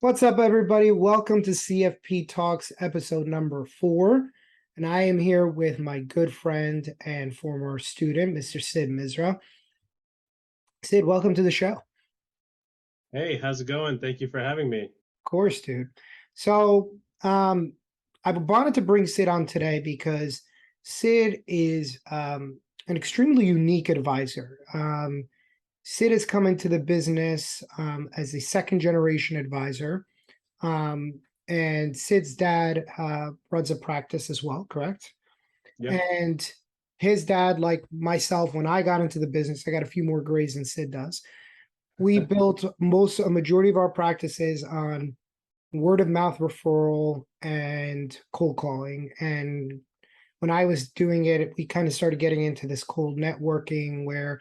What's up, everybody? Welcome to CFP Talks episode number 4. And I am here with my good friend and former student, Mr. Sid Misra. Sid, welcome to the show. Of Hey, how's it going? Thank you for having me. course, dude. So, I wanted to bring Sid on today because Sid is an extremely unique advisor. Sid is coming to the business as a second generation advisor. Um, and Sid's dad runs a practice as well, correct? Yep. And his dad, like myself, when I got into the business, I got a few more grades than Sid does. We built a majority of our practices on word of mouth referral and cold calling. And when I was doing it, we kind of started getting into this cold networking where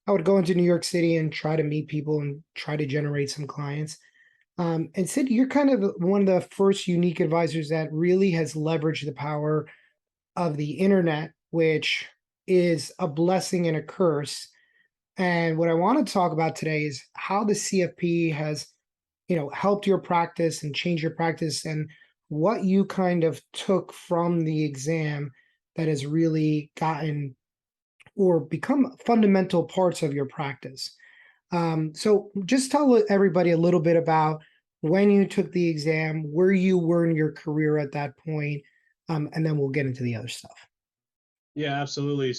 I would go into New York City and try to meet people and try to generate some clients. And Sid, you're kind of one of the first unique advisors that really has leveraged the power of the internet, which is a blessing and a curse. And what I want to talk about today is how the CFP has, helped your practice and changed your practice, and what you kind of took from the exam that has really gotten or become fundamental parts of your practice. So just tell everybody a little bit about when you took the exam, where you were in your career at that point, and then we'll get into the other stuff. Yeah, absolutely.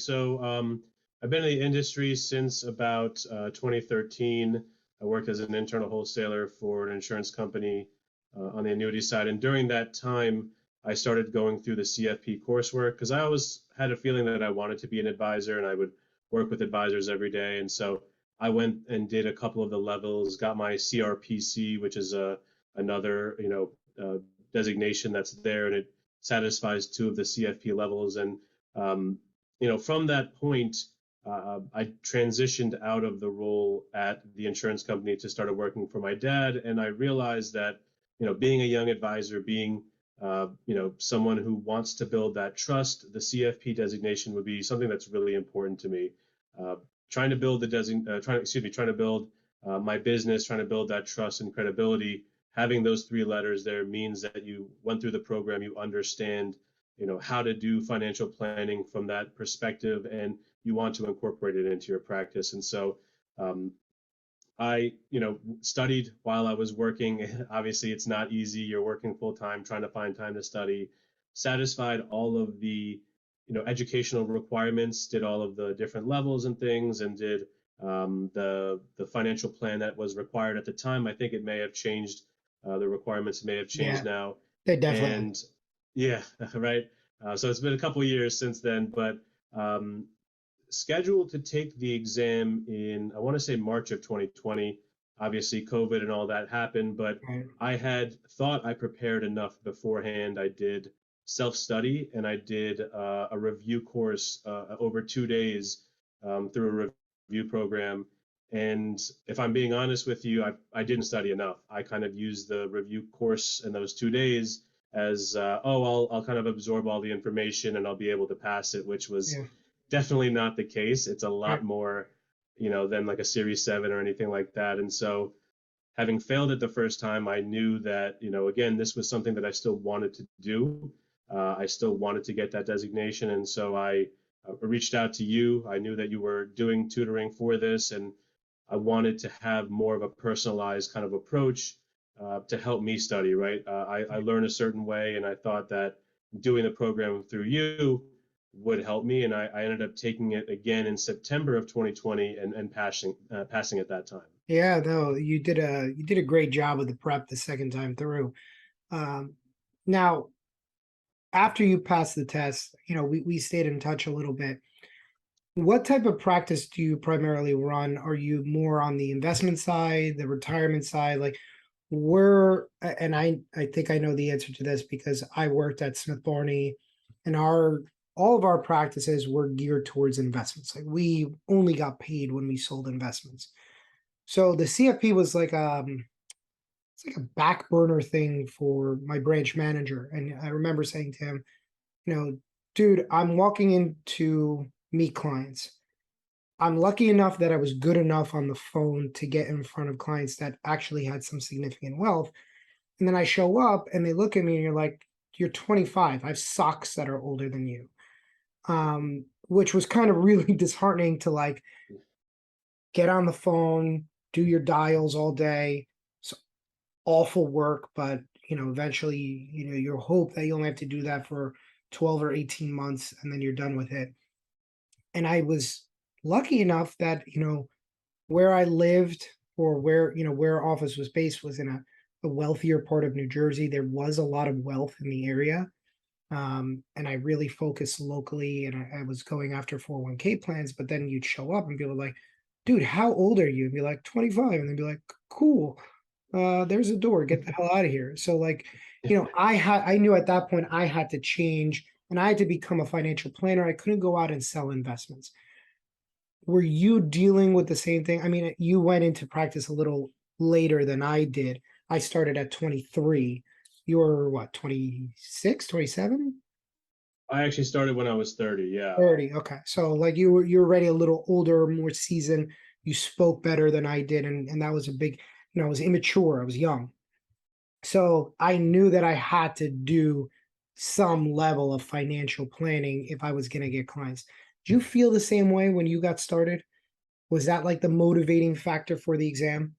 I've been in the industry since about 2013. I worked as an internal wholesaler for an insurance company on the annuity side. And during that time, I started going through the CFP coursework because I always had a feeling that I wanted to be an advisor and I would work with advisors every day. And so I went and did a couple of the levels, got my CRPC, which is another, designation that's there, and it satisfies two of the CFP levels. And um, from that point, I transitioned out of the role at the insurance company to start working for my dad, and I realized that being a young advisor, being someone who wants to build that trust, the CFP designation would be something that's really important to me. Uh, trying to build trying to build my business, trying to build that trust and credibility. Having those three letters there means that you went through the program, you understand how to do financial planning from that perspective, and you want to incorporate it into your practice. And so um, I studied while I was working. Obviously it's not easy, you're working full time trying to find time to study. Satisfied all of the educational requirements, did all of the different levels and things, and did the financial plan that was required at the time. I think it may have changed. The requirements may have changed Yeah, now. they definitely. And yeah, right. So it's been a couple years since then, but um, scheduled to take the exam in, I want to say March of 2020. Obviously, COVID and all that happened, but Right. I had thought I prepared enough beforehand. I did self study and I did a review course over 2 days through a review program. And if I'm being honest with you, I didn't study enough. I kind of used the review course in those 2 days as, I'll kind of absorb all the information and I'll be able to pass it, which was Yeah. definitely not the case. It's a Right. lot more, than like a Series 7 or anything like that. And so, having failed it the first time, I knew that, again, this was something that I still wanted to do. I still wanted to get that designation. And so I reached out to you. I knew that you were doing tutoring for this, and I wanted to have more of a personalized kind of approach to help me study, right? I learn a certain way, and I thought that doing the program through you would help me. And I ended up taking it again in September of 2020 and passing at that time. Yeah, no, you did a great job with the prep the second time through. Um, Now, after you passed the test, we stayed in touch a little bit. What type of practice do you primarily run? Are you more on the investment side, the retirement side? Like and I think I know the answer to this because I worked at Smith Barney, and our all of our practices were geared towards investments. Like we only got paid when we sold investments. So the CFP was like it's like a back burner thing for my branch manager. And I remember saying to him, dude, I'm walking in to meet clients. I'm lucky enough that I was good enough on the phone to get in front of clients that actually had some significant wealth. And then I show up and they look at me and you're like, you're 25. I have socks that are older than you. Which was kind of really disheartening to like get on the phone, do your dials all day. It's awful work, but eventually, you hope that you only have to do that for 12 or 18 months and then you're done with it. And I was lucky enough that, where I lived or where our office was based was in a wealthier part of New Jersey. There was a lot of wealth in the area. And I really focused locally and I was going after 401k plans, but then you'd show up and people were like, dude, how old are you? And be like, 25. And then be like, cool. There's a door, get the hell out of here. So like, I knew at that point I had to change and I had to become a financial planner. I couldn't go out and sell investments. Were you dealing with the same thing? I mean, you went into practice a little later than I did. I started at 23. You were what, 26, 27? I actually started when I was 30. Yeah. 30. Okay. So like you were already a little older, more seasoned. You spoke better than I did. And that was a big, I was immature. I was young. So I knew that I had to do some level of financial planning if I was going to get clients. Did you feel the same way when you got started? Was that like the motivating factor for the exam?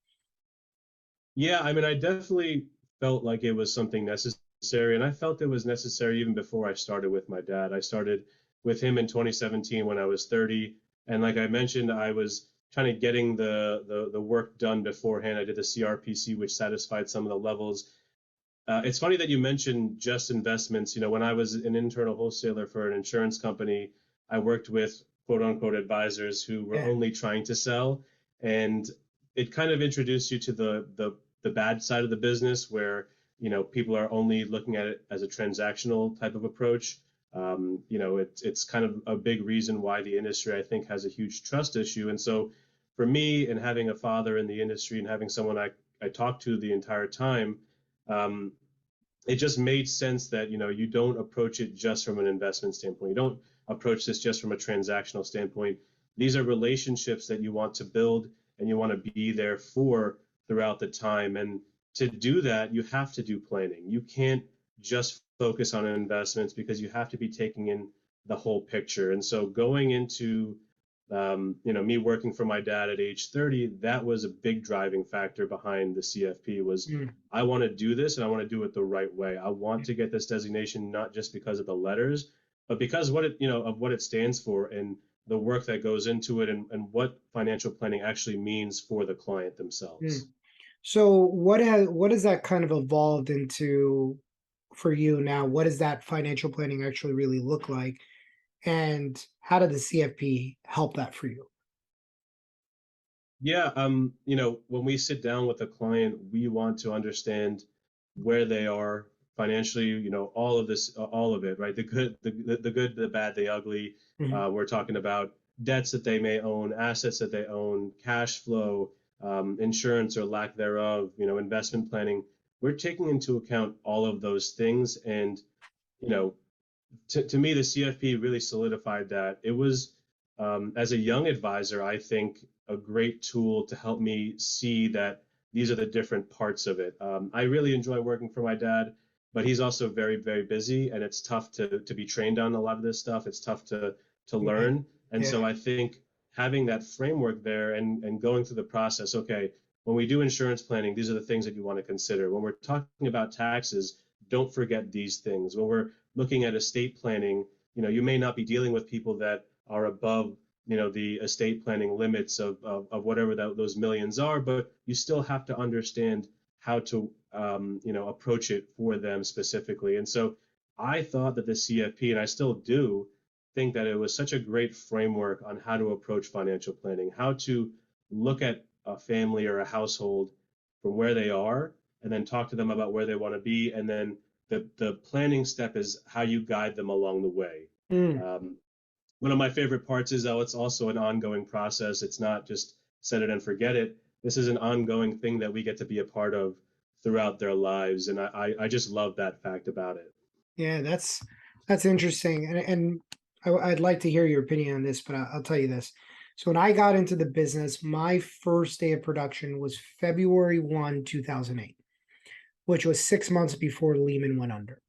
Yeah, I mean, I definitely felt like it was something necessary, and I felt it was necessary even before I started with my dad. I started with him in 2017 when I was 30, and like I mentioned, I was kind of getting the work done beforehand. I did the CRPC, which satisfied some of the levels. It's funny that you mentioned just investments. When I was an internal wholesaler for an insurance company, I worked with quote unquote advisors who were Yeah. only trying to sell, and it kind of introduced you to the bad side of the business where people are only looking at it as a transactional type of approach. It's kind of a big reason why the industry I think has a huge trust issue. And so for me, and having a father in the industry and having someone I talked to the entire time, um, it just made sense that you don't approach it just from an investment standpoint. You don't approach this just from a transactional standpoint. These are relationships that you want to build and you want to be there for throughout the time. And to do that, you have to do planning. You can't just focus on investments because you have to be taking in the whole picture. And so going into me working for my dad at age 30, that was a big driving factor behind the CFP was Mm. I want to do this and I want to do it the right way. I want to get this designation not just because of the letters, but because of what it stands for and the work that goes into it and what financial planning actually means for the client Mm. themselves. So what has that kind of evolved into for you now? What does that financial planning actually really look like? And how did the CFP help that for you? Yeah, when we sit down with a client, we want to understand where they are financially, all of this, all of it, right? The good, the good, the bad, the ugly. Mhm. We're talking about debts that they may own, assets that they own, cash flow, insurance or lack thereof, investment planning. We're taking into account all of those things. And, you know, to me, the CFP really solidified that. It was, as a young advisor, I think a great tool to help me see that these are the different parts of it. I really enjoy working for my dad, but he's also very, very busy, and it's tough to be trained on a lot of this stuff. It's tough to Yeah. learn, and Yeah. so I think having that framework there and going through the process. Okay, when we do insurance planning, these are the things that you want to consider. When we're talking about taxes, don't forget these things. When we're looking at estate planning, you may not be dealing with people that are above, the estate planning limits of whatever those millions are, but you still have to understand how to, approach it for them specifically. And so I thought that the CFP, and I still do, think that it was such a great framework on how to approach financial planning, how to look at a family or a household from where they are, and then talk to them about where they want to be, and then the planning step is how you guide them along the way. Mm. Um, One of my favorite parts is, though, it's also an ongoing process. It's not just set it and forget it. This is an ongoing thing that we get to be a part of throughout their lives, and I just love that fact about it. Yeah, that's interesting, and I'd like to hear your opinion on this, but I'll tell you this. So when I got into the business, my first day of production was February 1, 2008. which was 6 months before Lehman went under.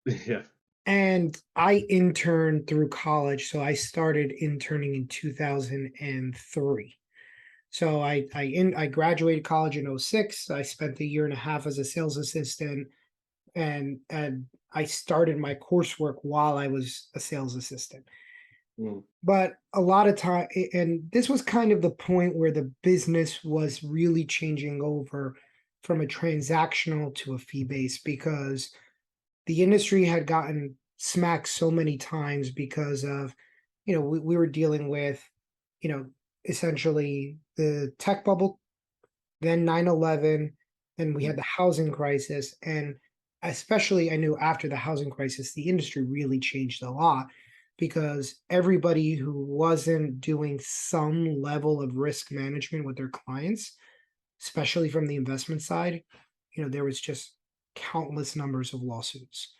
Yeah. And I interned through college. So I started interning in 2003. So I graduated college in '06. I spent a year and a half as a sales assistant, and I started my coursework while I was a sales assistant. Mm, But a lot of time, and this was kind of the point where the business was really changing over from a transactional to a fee base, because the industry had gotten smacked so many times because of, we were dealing with, you know, essentially the tech bubble, then 9/11, then we had mm. the housing crisis. And especially, I knew after the housing crisis, the industry really changed a lot, because everybody who wasn't doing some level of risk management with their clients, especially from the investment side, there was just countless numbers of lawsuits.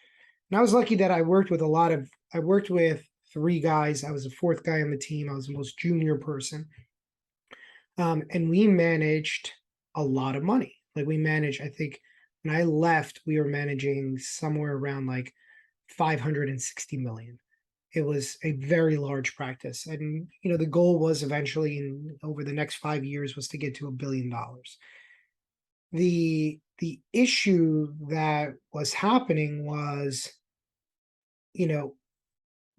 And I was lucky that I worked with three guys. I was the fourth guy on the team. I was the most junior person. And we managed a lot of money. Like, we managed, I think when I left, we were managing somewhere around like 560 million. It was a very large practice. And, the goal was eventually, over the next 5 years, was to get to $1 billion. The issue that was happening was, you know,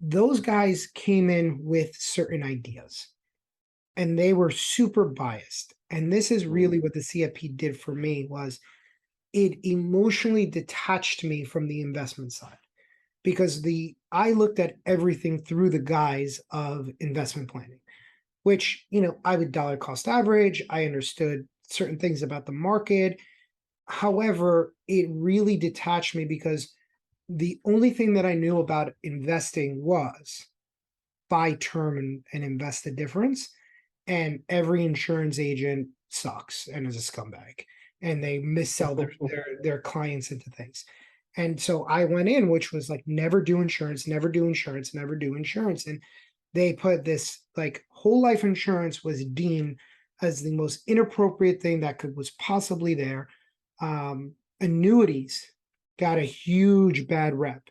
those guys came in with certain ideas, and they were super biased. And this is Mm. really what the CFP did for me, was it emotionally detached me from the investment side, because the I looked at everything through the guise of investment planning, which, I would dollar cost average. I understood certain things about the market. However, it really detached me, because the only thing that I knew about investing was buy term and invest the difference. And every insurance agent sucks and is a scumbag, and they missell their clients into things. And so I went in, which was like, never do insurance, never do insurance, never do insurance. And they put this, like, whole life insurance was deemed as the most inappropriate thing that could was possibly there. Annuities got a huge bad rep.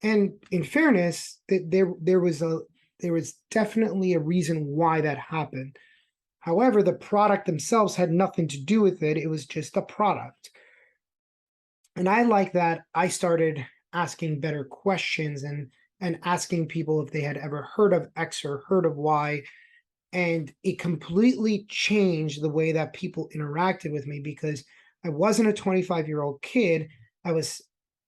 And in fairness, there was definitely a reason why that happened. However, the product themselves had nothing to do with it. It was just a product. And I like that I started asking better questions, and asking people if they had ever heard of X or heard of Y. And it completely changed the way that people interacted with me, because I wasn't a 25-year-old kid. I was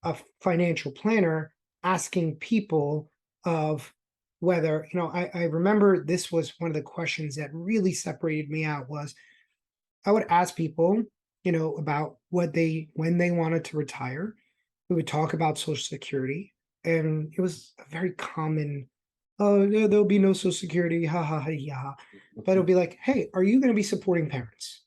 a financial planner asking people of whether, I remember this was one of the questions that really separated me out. Was I would ask people, about when they wanted to retire. We would talk about Social Security, and it was a very common, "Oh, yeah, there'll be no Social Security, ha ha ha, yeah." But it'll be like, "Hey, are you going to be supporting parents?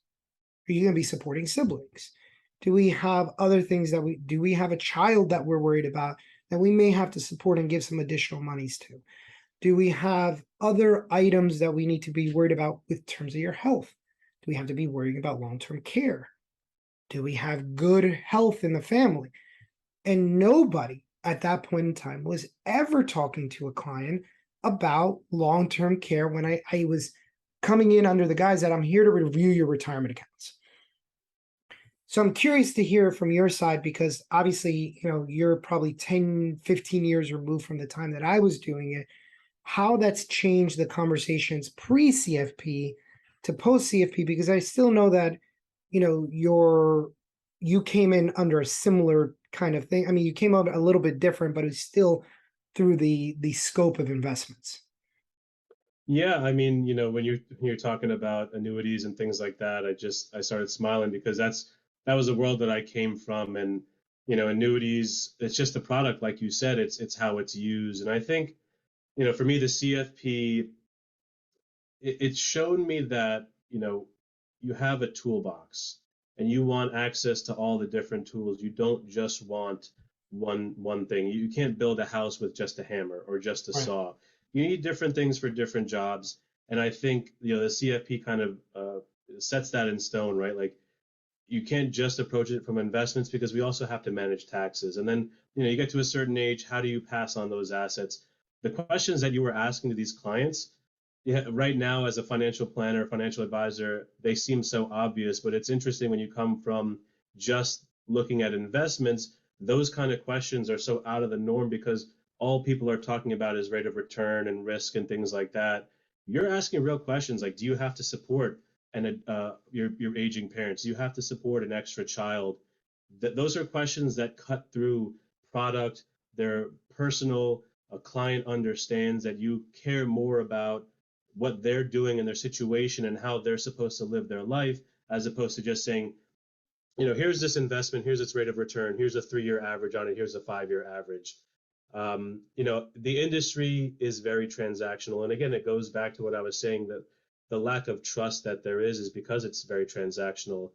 Are you going to be supporting siblings? Do we have other things do we have a child that we're worried about that we may have to support and give some additional monies to? Do we have other items that we need to be worried about with terms of your health? Do we have to be worrying about long-term care? Do we have good health in the family?" And nobody at that point in time was ever talking to a client about long-term care, when I was coming in under the guise that I'm here to review your retirement accounts. So I'm curious to hear from your side, because obviously, you're probably 10, 15 years removed from the time that I was doing it, how that's changed the conversations pre CFP to post CFP, because I still know that, you came in under a similar kind of thing. I mean, you came out a little bit different, but it's still through the scope of investments. Yeah, I mean, when you're talking about annuities and things like that, I started smiling because that was a world that I came from. And annuities, it's just a product, like you said. It's how it's used. And I think, for me, the CFP, it's shown me that you have a toolbox and you want access to all the different tools. You don't just want one thing. You can't build a house with just a hammer or just a Right. saw. You need different things for different jobs. And I think the CFP kind of sets that in stone, right? Like, you can't just approach it from investments because we also have to manage taxes. And then, you get to a certain age, how do you pass on those assets? The questions that you were asking to these clients, yeah, right now as a financial planner, financial advisor, they seem so obvious, but it's interesting when you come from just looking at investments, those kind of questions are so out of the norm because all people are talking about is rate of return and risk and things like that. You're asking real questions like, do you have to support your aging parents? Do you have to support an extra child? Those are questions that cut through product. They're personal. A client understands that you care more about what they're doing in their situation and how they're supposed to live their life, as opposed to just saying, here's this investment, here's its rate of return, here's a 3-year average on it, here's a 5-year average. The industry is very transactional. And again, it goes back to what I was saying, that the lack of trust that there is because it's very transactional.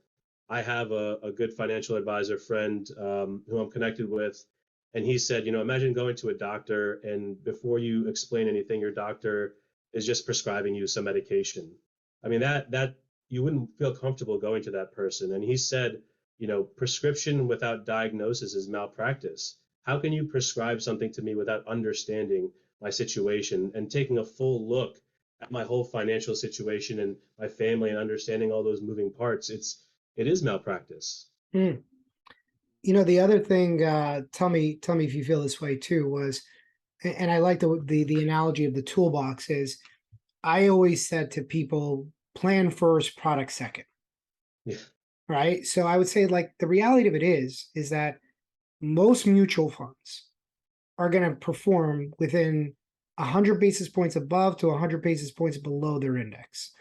I have a good financial advisor friend who I'm connected with, and he said, imagine going to a doctor and before you explain anything, your doctor is just prescribing you some medication. I mean, that you wouldn't feel comfortable going to that person. And he said, prescription without diagnosis is malpractice. How can you prescribe something to me without understanding my situation and taking a full look at my whole financial situation and my family and understanding all those moving parts? It is malpractice. Mm. The other thing, tell me if you feel this way too, was, and I like the analogy of the toolbox is, I always said to people, plan first, product second, Yeah. right? So I would say, like, the reality of it is that most mutual funds are going to perform within 100 basis points above to 100 basis points below their index.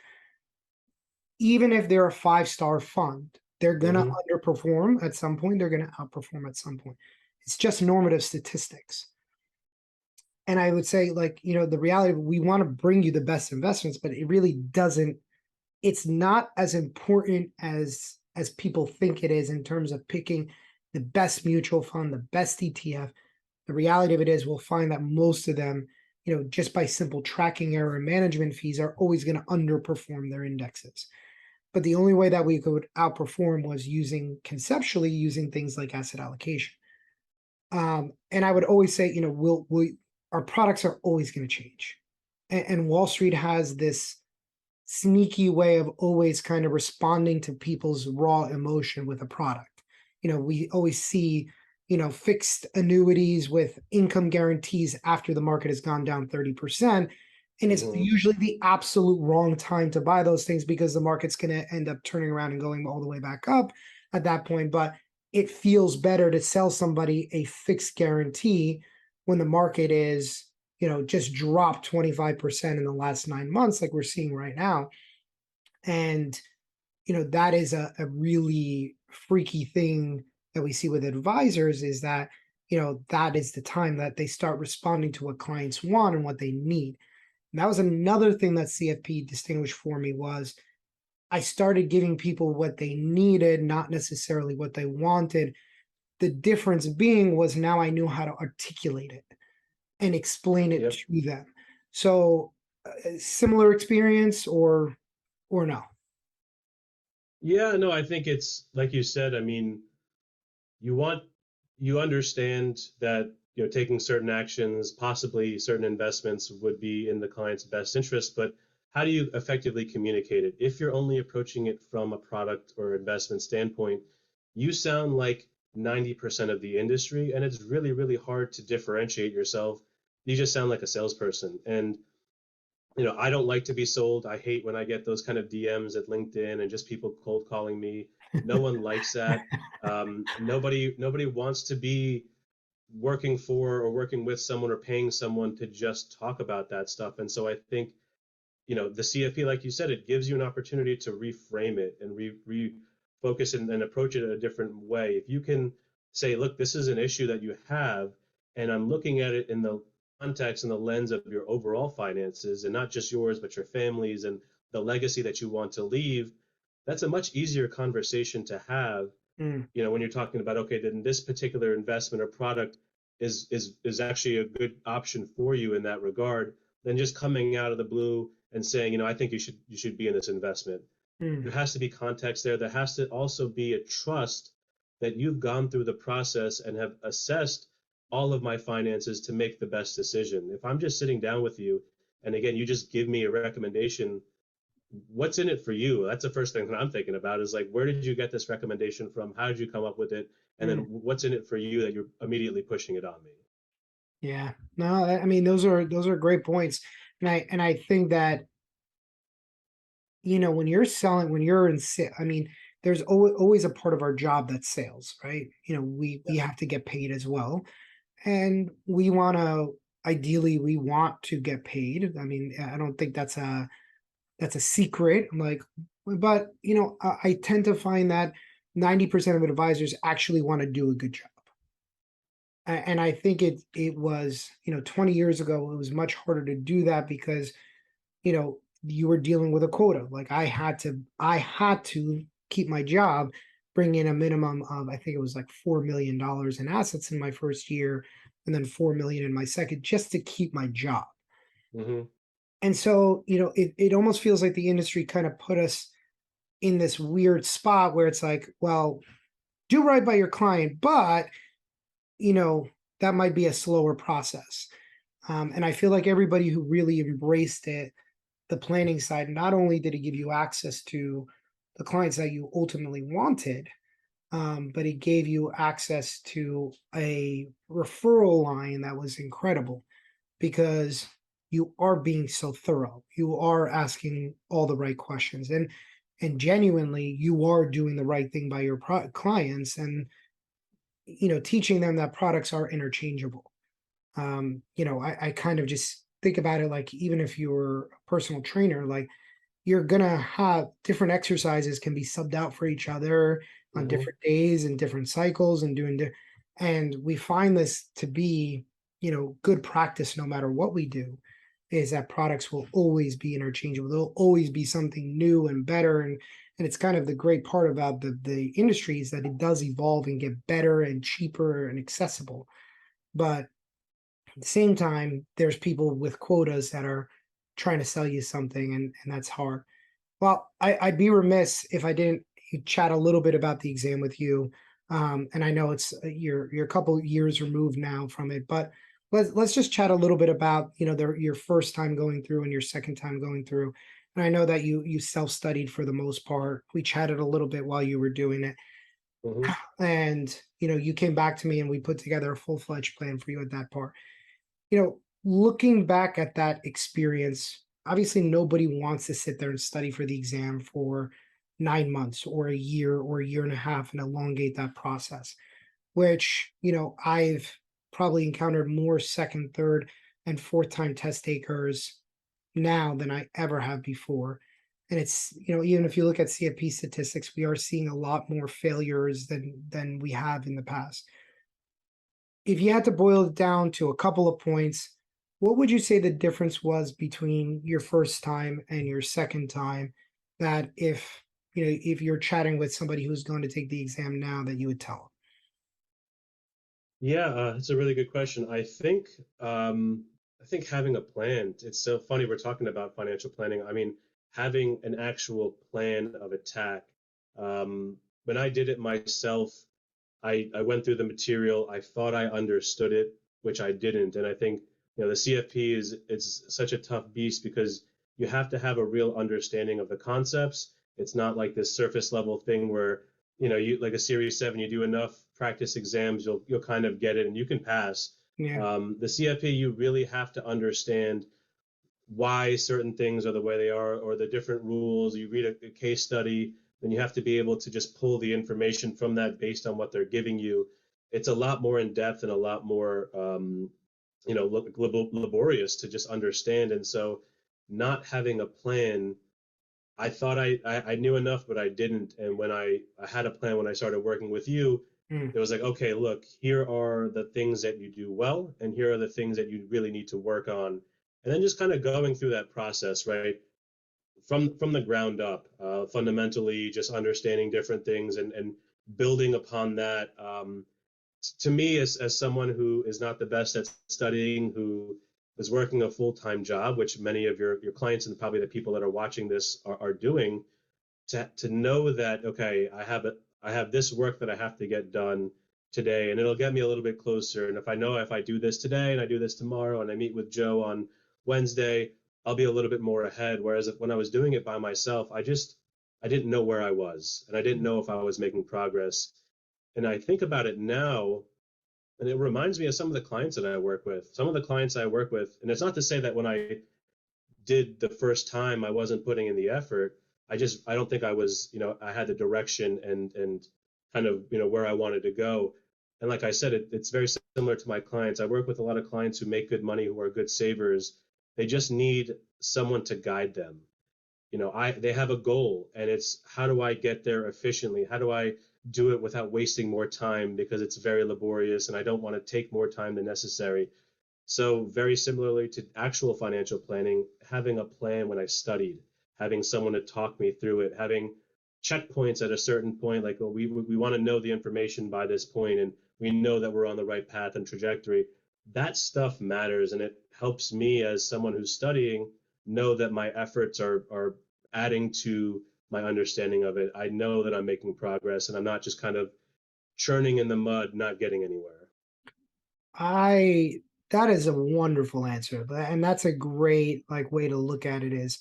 Even if they're a 5-star fund, they're going to underperform at some point. They're going to outperform at some point. It's just normative statistics. And I would say, like, the reality of, we want to bring you the best investments, but it really doesn't, it's not as important as people think it is in terms of picking the best mutual fund, the best ETF. The reality of it is, we'll find that most of them, just by simple tracking error and management fees, are always going to underperform their indexes. But the only way that we could outperform was conceptually using things like asset allocation. And I would always say, our products are always going to change. And Wall Street has this sneaky way of always kind of responding to people's raw emotion with a product. We always see, fixed annuities with income guarantees after the market has gone down 30%. And it's usually the absolute wrong time to buy those things because the market's going to end up turning around and going all the way back up at that point. But it feels better to sell somebody a fixed guarantee when the market is, just dropped 25% in the last 9 months, like we're seeing right now. And, that is a really freaky thing that we see with advisors, is that, that is the time that they start responding to what clients want and what they need. And that was another thing that CFP distinguished for me, was I started giving people what they needed, not necessarily what they wanted. The difference being was, now I knew how to articulate it and explain it Yep. to them. So similar experience or no? Yeah, no, I think it's like you said. I mean, you want you understand that taking certain actions, possibly certain investments, would be in the client's best interest, but how do you effectively communicate it? If you're only approaching it from a product or investment standpoint, you sound like 90% of the industry, and it's really, really hard to differentiate yourself. You just sound like a salesperson. And I don't like to be sold. I hate when I get those kind of DMs at LinkedIn and just people cold calling me. No one likes that. Nobody wants to be working for or working with someone or paying someone to just talk about that stuff. And so I think, the CFP, like you said, it gives you an opportunity to reframe it and refocus and approach it a different way. If you can say, look, this is an issue that you have, and I'm looking at it in the context and the lens of your overall finances, and not just yours, but your family's and the legacy that you want to leave, that's a much easier conversation to have. Mm. When you're talking about, okay, then this particular investment or product is actually a good option for you in that regard, than just coming out of the blue and saying, I think you should be in this investment. Mm, There has to be context there. There has to also be a trust that you've gone through the process and have assessed all of my finances to make the best decision. If I'm just sitting down with you, and again, you just give me a recommendation, what's in it for you? That's the first thing that I'm thinking about is like, where did you get this recommendation from? How did you come up with it? And then mm. what's in it for you that you're immediately pushing it on me? Yeah. No, I mean those are great points. And I think that, when you're selling, when you're in I mean, there's always a part of our job that's sales, right? We have to get paid as well. And we want to, ideally we want to get paid. I mean, I don't think that's a secret. Like, but I tend to find that 90% of advisors actually want to do a good job. And I think it was, 20 years ago, it was much harder to do that because, you were dealing with a quota. Like I had to keep my job, bring in a minimum of, I think it was like $4 million in assets in my first year, and then 4 million in my second, just to keep my job. Mm-hmm. And so, it almost feels like the industry kind of put us in this weird spot where it's like, well, do right by your client, but you know, that might be a slower process. And I feel like everybody who really embraced it, the planning side, not only did it give you access to the clients that you ultimately wanted, but it gave you access to a referral line that was incredible because you are being so thorough. You are asking all the right questions, and genuinely you are doing the right thing by your clients, and teaching them that products are interchangeable. I kind of just think about it like, even if you're a personal trainer, like you're gonna have different exercises can be subbed out for each other on Mm-hmm. different days and different cycles and and we find this to be, good practice no matter what we do, is that products will always be interchangeable. There'll always be something new and better. And it's kind of the great part about the industry is that it does evolve and get better and cheaper and accessible. But at the same time, there's people with quotas that are trying to sell you something, and that's hard. Well, I'd be remiss if I didn't chat a little bit about the exam with you. And I know it's you're a couple years removed now from it, but let's just chat a little bit about your first time going through and your second time going through. And I know that you self studied for the most part. We chatted a little bit while you were doing it, Mm-hmm. and you came back to me and we put together a full fledged plan for you at that part. Looking back at that experience, obviously nobody wants to sit there and study for the exam for 9 months or a year and a half and elongate that process, which, I've probably encountered more second, third, and fourth time test takers now than I ever have before. And it's, even if you look at CFP statistics, we are seeing a lot more failures than we have in the past. If you had to boil it down to a couple of points, what would you say the difference was between your first time and your second time? That if you're chatting with somebody who's going to take the exam now, that you would tell Yeah, it's a really good question. I think having a plan, it's so funny we're talking about financial planning. I mean, having an actual plan of attack. When I did it myself, I went through the material. I thought I understood it, which I didn't. And I think, the CFP is it's such a tough beast because you have to have a real understanding of the concepts. It's not like this surface level thing where, you like a series 7, you do enough practice exams, you'll kind of get it and you can pass. them? Yeah. The CFP, you really have to understand why certain things are the way they are or the different rules. You read a case study, then you have to be able to just pull the information from that based on what they're giving you. It's a lot more in depth and a lot more, laborious to just understand. And so, not having a plan, I thought I knew enough, but I didn't. And when I had a plan when I started working with you, Mm, it was like, okay, look, here are the things that you do well, and here are the things that you really need to work on. And then just kind of going through that process, right? From the ground up, fundamentally just understanding different things and building upon that. To me, as someone who is not the best at studying, who is working a full-time job, which many of your clients and probably the people that are watching this are doing, to know that, okay, I have this work that I have to get done today, and it'll get me a little bit closer. And if I know if I do this today and I do this tomorrow and I meet with Joe on Wednesday, I'll be a little bit more ahead. Whereas when I was doing it by myself, I didn't know where I was, and I didn't know if I was making progress. And I think about it now, and it reminds me of some of the clients that I work with. Some of the clients I work with, and it's not to say that when I did the first time I wasn't putting in the effort. I don't think I was, I had the direction and kind of, where I wanted to go. And like I said, it's very similar to my clients. I work with a lot of clients who make good money, who are good savers. They just need someone to guide them. They have a goal, and it's, how do I get there efficiently? How do I do it without wasting more time, because it's very laborious and I don't want to take more time than necessary. So very similarly to actual financial planning, having a plan when I studied, having someone to talk me through it, having checkpoints at a certain point, like, well, we want to know the information by this point, and we know that we're on the right path and trajectory. That stuff matters, and it helps me as someone who's studying know that my efforts are adding to my understanding of it. I know that I'm making progress, and I'm not just kind of churning in the mud, not getting anywhere. I that is a wonderful answer. And that's a great like way to look at it is,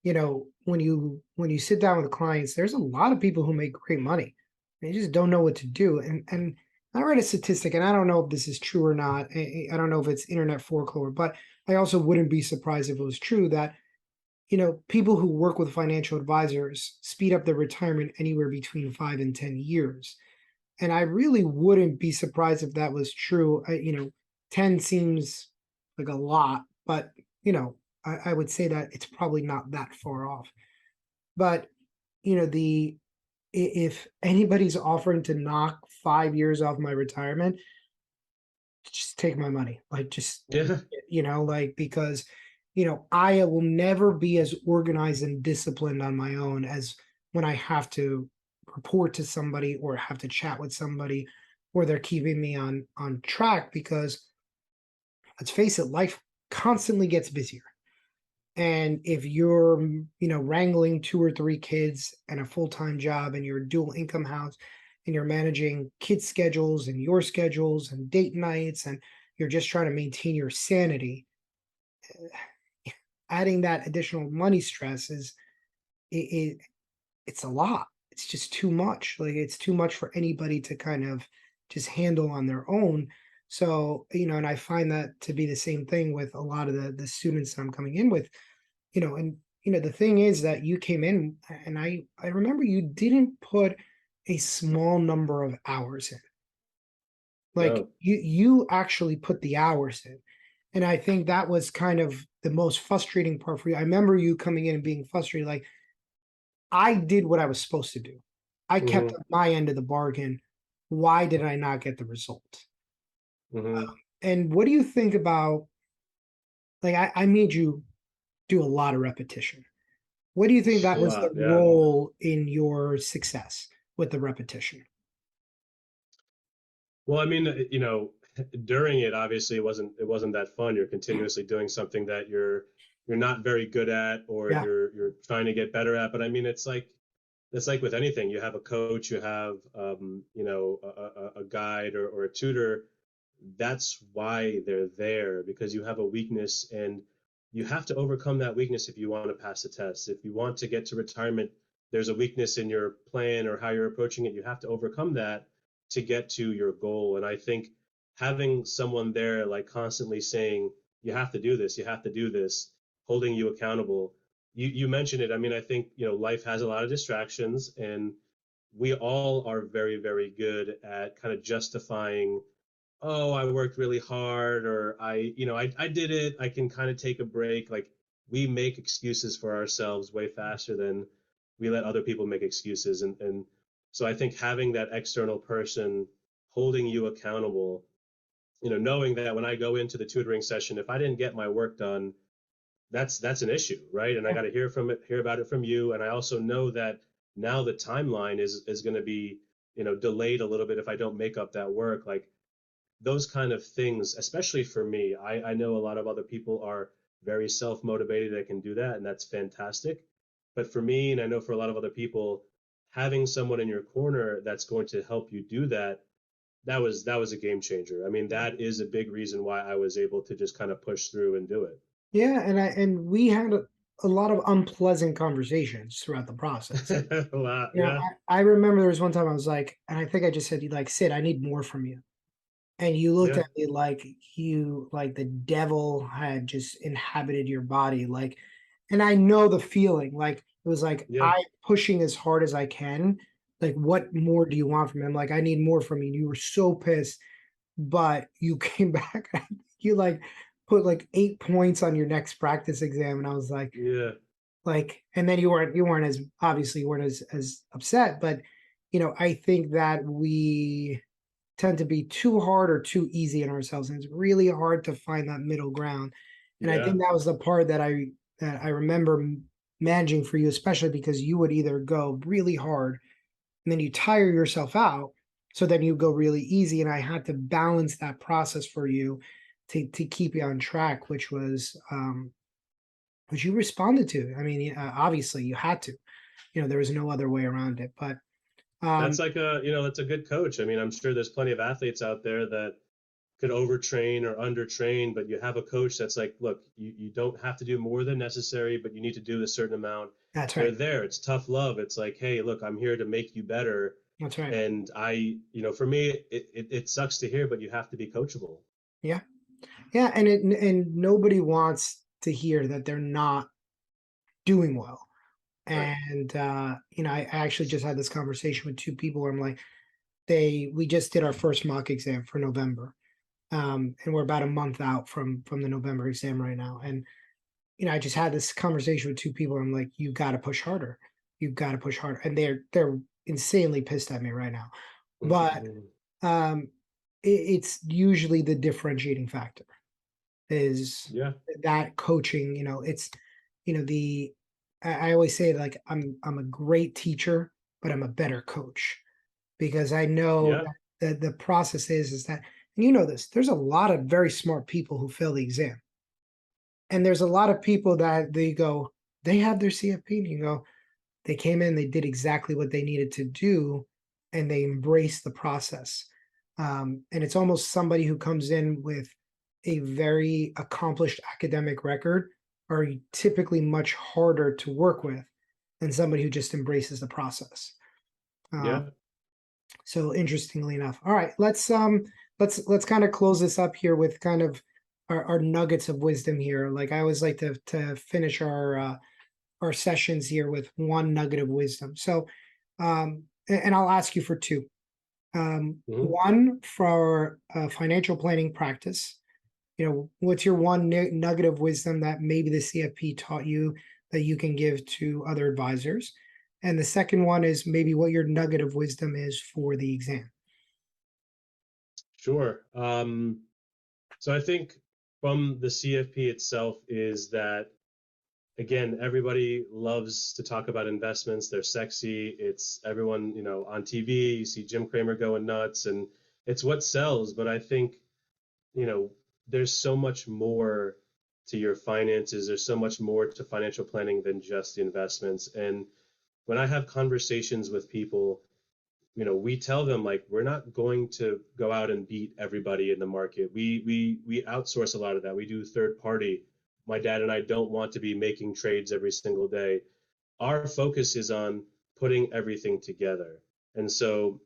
when you sit down with clients, there's a lot of people who make great money. They just don't know what to do. And I read a statistic, and I don't know if this is true or not. I don't know if it's internet folklore, but I also wouldn't be surprised if it was true that, people who work with financial advisors speed up their retirement anywhere between 5 and 10 years. And I really wouldn't be surprised if that was true. 10 seems like a lot, but you know, I would say that it's probably not that far off. But the if anybody's offering to knock 5 years off my retirement, just take my money. Like just Yeah. like because I will never be as organized and disciplined on my own as when I have to report to somebody or have to chat with somebody or they're keeping me on track because let's face it, life constantly gets busier. And if you're, wrangling two or three kids and a full-time job and you're a dual income house and you're managing kids' schedules and your schedules and date nights and you're just trying to maintain your sanity, adding that additional money stress is it, it's a lot. It's just too much. Like it's too much for anybody to kind of just handle on their own. So, and I find that to be the same thing with a lot of the students that I'm coming in with, and the thing is that you came in and I remember you didn't put a small number of hours in. Like No. you actually put the hours in. And I think that was kind of the most frustrating part for you. I remember you coming in and being frustrated, like, I did what I was supposed to do. I kept Hmm. up my end of the bargain. Why did I not get the result? Hmm. And what do you think about like I made you do a lot of repetition. What do you think A that was the lot, yeah. role in your success with the repetition? Well, I mean, during it, obviously, it wasn't that fun. You're continuously doing something that you're not very good at, or Yeah. you're trying to get better at. But I mean, it's like with anything. You have a coach, you have a guide or a tutor. That's why they're there, because you have a weakness, and you have to overcome that weakness if you want to pass the test. If you want to get to retirement, there's a weakness in your plan or how you're approaching it. You have to overcome that to get to your goal. And I think having someone there, like, constantly saying, you have to do this, you have to do this, holding you accountable. You mentioned it. I mean, I think, life has a lot of distractions, and we all are very, very good at kind of justifying, oh, I worked really hard, or I did it. I can kind of take a break. Like, we make excuses for ourselves way faster than we let other people make excuses. And so I think having that external person holding you accountable, knowing that when I go into the tutoring session, if I didn't get my work done, that's an issue, right? And I got to hear about it from you. And I also know that now the timeline is going to be, delayed a little bit if I don't make up that work. Like, those kind of things, especially for me. I know a lot of other people are very self motivated that can do that, and that's fantastic. But for me, and I know for a lot of other people, having someone in your corner that's going to help you do that, that was a game changer. I mean, that is a big reason why I was able to just kind of push through and do it. Yeah, and we had a lot of unpleasant conversations throughout the process. A lot, You know, yeah, I remember there was one time I was like, and I think I just said, like, Sid, I need more from you. And you looked yeah, at me like the devil had just inhabited your body. Like, and I know the feeling. Like it was like yeah, I pushing as hard as I can. Like, what more do you want from him? Like, I need more from you. You were so pissed, but you came back. You like put like 8 points on your next practice exam, and I was yeah, like, and then you weren't as obviously you weren't as upset, but I think that we tend to be too hard or too easy on ourselves, and it's really hard to find that middle ground. And I yeah, think that was the part that I remember managing for you, especially because you would either go really hard and then you tire yourself out, so then you go really easy, and I had to balance that process for you to keep you on track, which you responded to. I mean, obviously you had to. There was no other way around it. But that's um, like that's a good coach. I mean, I'm sure there's plenty of athletes out there that could overtrain or undertrain, but you have a coach that's like, look, you don't have to do more than necessary, but you need to do a certain amount. that's They're right. there. It's tough love. It's like, hey, look, I'm here to make you better. That's right. And for me, it sucks to hear, but you have to be coachable. Yeah. Yeah, and nobody wants to hear that they're not doing well. Right. And I actually just had this conversation with two people where I'm like, we just did our first mock exam for November. And we're about a month out from the November exam right now. And I just had this conversation with two people. I'm like, you got to push harder. You got to push harder. And they're insanely pissed at me right now. But um, it's usually the differentiating factor is Yeah. that coaching. It's the I always say, like, I'm a great teacher, but I'm a better coach because I know Yeah. that the process is that, and this, there's a lot of very smart people who fail the exam. And there's a lot of people that they have their CFP, and you go, they came in, they did exactly what they needed to do, and they embraced the process. And it's almost somebody who comes in with a very accomplished academic record are typically much harder to work with than somebody who just embraces the process. Yeah. So interestingly enough, all right, let's kind of close this up here with kind of our nuggets of wisdom here. Like I always like to finish our sessions here with one nugget of wisdom. So, and I'll ask you for two. Hmm. One for financial planning practice. What's your one nugget of wisdom that maybe the CFP taught you that you can give to other advisors? And the second one is maybe what your nugget of wisdom is for the exam. Sure. So I think from the CFP itself is that, again, everybody loves to talk about investments. They're sexy. It's everyone, on TV, you see Jim Cramer going nuts, and it's what sells. But I think, you know, there's so much more to your finances. There's so much more to financial planning than just the investments. And when I have conversations with people, we tell them, like, we're not going to go out and beat everybody in the market. We outsource a lot of that. We do third party. My dad and I don't want to be making trades every single day. Our focus is on putting everything together. And so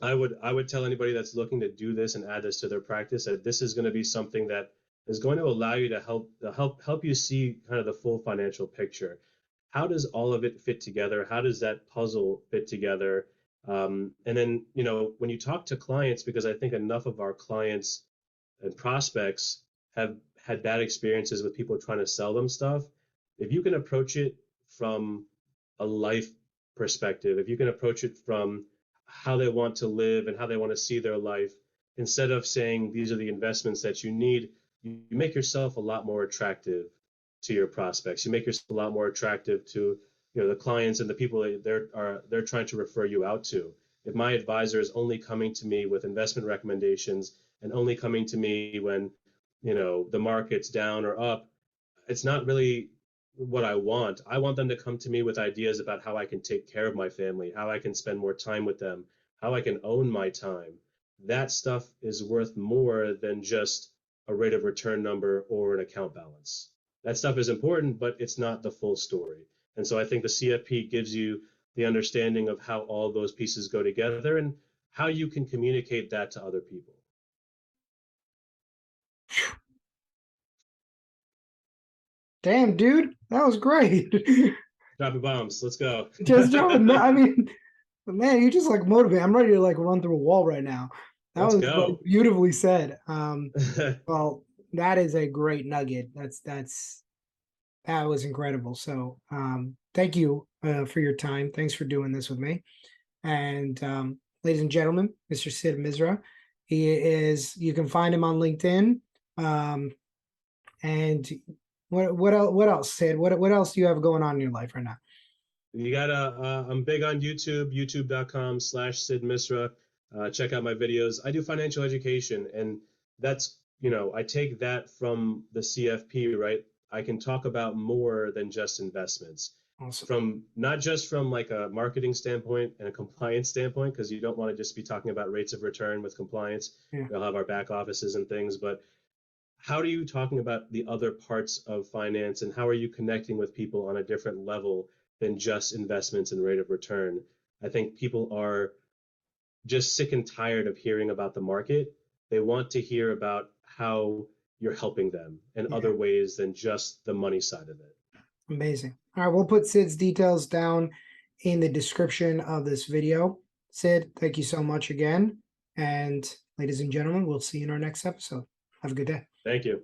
I would tell anybody that's looking to do this and add this to their practice that this is going to be something that is going to allow you to help you see kind of the full financial picture. How does all of it fit together? How does that puzzle fit together? And then, when you talk to clients, because I think enough of our clients and prospects have had bad experiences with people trying to sell them stuff. If you can approach it from a life perspective, if you can approach it from how they want to live and how they want to see their life, instead of saying these are the investments that you need, you make yourself a lot more attractive to your prospects. You make yourself a lot more attractive to the clients and the people that they're trying to refer you out to. If my advisor is only coming to me with investment recommendations and only coming to me when the market's down or up, it's not really what I want. I want them to come to me with ideas about how I can take care of my family, how I can spend more time with them, how I can own my time. That stuff is worth more than just a rate of return number or an account balance. That stuff is important, but it's not the full story. And so I think the CFP gives you the understanding of how all those pieces go together and how you can communicate that to other people. Damn, dude, that was great. Dropping bombs. Let's go. Just jumping. I mean, man, you just like motivate. I'm ready to like run through a wall right now. That Let's was like go. beautifully said. Well, that is a great nugget. That was incredible. So, thank you for your time. Thanks for doing this with me. And ladies and gentlemen, Mr. Sid Misra, he is. You can find him on LinkedIn. Um, and what else? What else, Sid? What else do you have going on in your life right now? You gotta, I'm big on YouTube, youtube.com/Sid Misra. Check out my videos. I do financial education, and that's, I take that from the CFP, right? I can talk about more than just investments, Awesome. from not just from like a marketing standpoint and a compliance standpoint, because you don't want to just be talking about rates of return with compliance. Yeah. We'll have our back offices and things, but how are you talking about the other parts of finance and how are you connecting with people on a different level than just investments and rate of return? I think people are just sick and tired of hearing about the market. They want to hear about how you're helping them in Yeah. other ways than just the money side of it. Amazing. All right, we'll put Sid's details down in the description of this video. Sid, thank you so much again. And ladies and gentlemen, we'll see you in our next episode. Have a good day. Thank you.